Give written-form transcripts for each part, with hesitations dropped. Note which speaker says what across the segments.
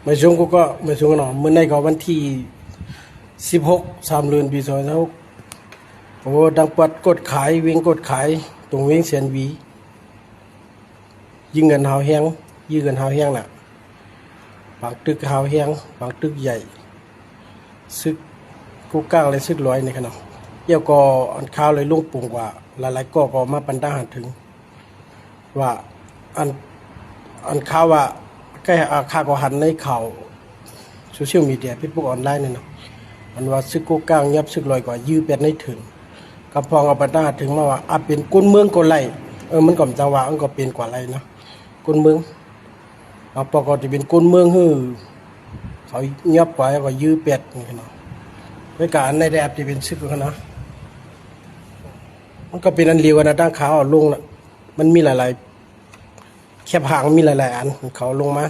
Speaker 1: ไม่ชงกูก็ไม่ชงกันหรอกเมื่อในก็วันที่16 3 เดือน ปี 2016โอ้ดังปัดกดขายเวงกดขายตรงเวงเสียนวียิงเงินหาวแห้งยื้อเงินหาวแห้งน่ะบางตึกหาวแห้งบางตึกใหญ่ซึกกูก้างเลยซึกร้อยในขณะเยี่ยวก็อันข้าวเลยลุ่งปุ่งกว่าหลายๆก็มาปันดาหันถึงว่าอันข้าวว่าใกล้ข้าก็หันในข่าวโซเชียลมีเดียพิพวกออนไลน์เนี่ยเนาะมันว่าซึกกูก้างยับซึกลอยกว่ายื้อเป็ดในถึงกำพองเอาปันดาถึงมาว่าเป็นก้นเมืองก้นไรมันก็จังหวะมันก็เป็นกว่าไรนะก้นเมืองปกติเป็นก้นเมืองฮือเขายับกว่าก็ยื้อเป็ดนี่เนาะในการในแดบจะเป็นซึกกันนะมันก็เป็นอันเลียวกันนะด้านขาวลงนะมันมีหลายๆแคบหางมีหลายๆอันเขาลงมา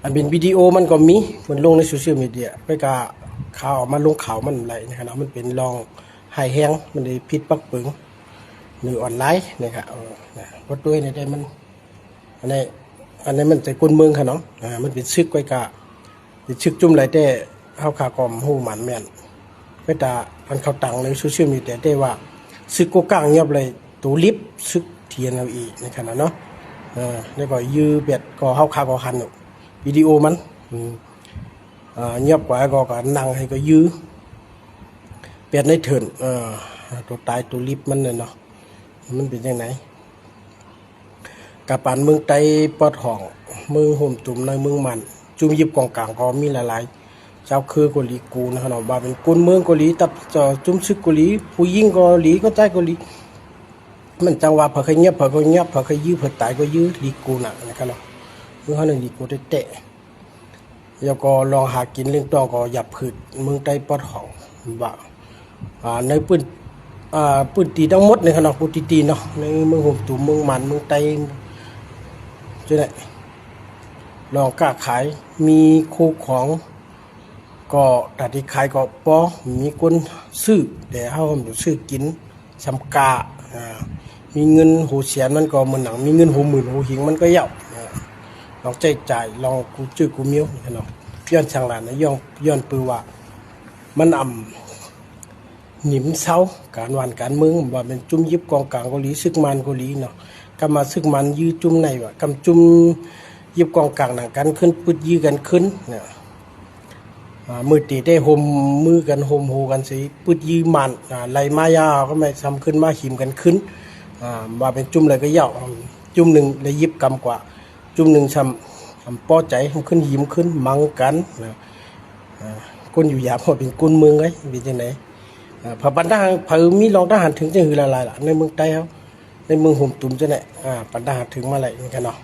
Speaker 1: อันเป็นวิดีโอมันก็มีมันลงในโซเชียลมีเดียไปกะข่าวมาลงข่าวมันอะไรนะครับมันเป็นลองหายแห้งมันได้พิษปักปึงหรือออนไลน์นะครับวัดด้วยในได้มันอันนี้มันจะก้นเมืองค่ะเนาะมันเป็นซึกไว้กะเป็นซึกจุ่มหลายแต่เฮาขากอมหูหมันแม่นไปตาอันเขาตังในโซเชียลมีเดียได้ว่าซึกโกกังเงียบเลยตูลิฟซึกเทียนเอาอีในขณะเนาะแล้วก็ยื้อเบ็ดก็เฮาขากอหันวิดีโอมันเงียบกว่าก็นั่งให้ก็ยื้อเบ็ดในเถินตัวตายตัวลิฟมันเนาะมันเป็นยังไงกับปานเมืองไตปอดห้องเมืองห่มตุ่มในเมืองมันจุ่มยิบกองกลางก็มีหลายๆเจ้าคือเกาหลีกูนะครับว่าเป็นคนเมืองเกาหลีตับจุ่มซึกเกาหลีผู้หญิงเกาหลีก็ใจเกาหลีมันจังว่าเผื่อเคยเงียบเผื่อก็เงียบเผื่อเคยยื้อเผื่อตายก็ยื้อลีกูน่ะนะครับเนาะเมื่อเขาหนึ่งลีกูได้เตะแล้วก็ลองหากินเรื่องต้องก็หยับผืดเมืองไตปอดห้องว่าในปืนตีทั้งหมดในขณะปืนตีเนาะในเมืองห่มตุ่มเมืองมันเมืองไตใช่ไหมลองกล้าขายมีคู่ของก็ตัดที่ขายก็พอมีคนซื้อแต่เขาไม่ซื้อกินสำกามีเงินหูเสียนมันก็เหมือนหนังมีเงินหูหมื่นหูหิงมันก็เยาะลองใจจ่ายลองกูจื้อกูเมี้ยวเนาะย้อนช่างหลานนะย้อนปือว่ามันหนิมเศร้าการวันการเมืองว่าเป็นจุ่มยิบกองกลางเกาหลีซึกมันเกาหลีเนาะกำมาซึกมันยื้อจุ่มในว่ากำจุ่มยิบกองกลางหนังกันขึ้นปืดยื้อกันขึ้นเนี่ยมือตีได้ห่มมือกันห่มหูกันสิปืดยื้อมันไหลมายาวก็ไม่ทำขึ้นมาหิมกันขึ้นว่าเป็นจุ่มอะไรก็เยาะจุ่มหนึ่งได้ยิบกำกว่าจุ่มหนึ่งทำป้อใจทำขึ้นหิมขึ้นมังกันคนอยู่ยามพอเป็นกุนเมืองไงเป็นยังไงพอปันดาเผอมีรองทหารถึงจะหือละลายล่ะในเมืองใต้เขาในเมืองห่มตุ่มจะไหนปันดาถึงมาอะไรกันเนาะ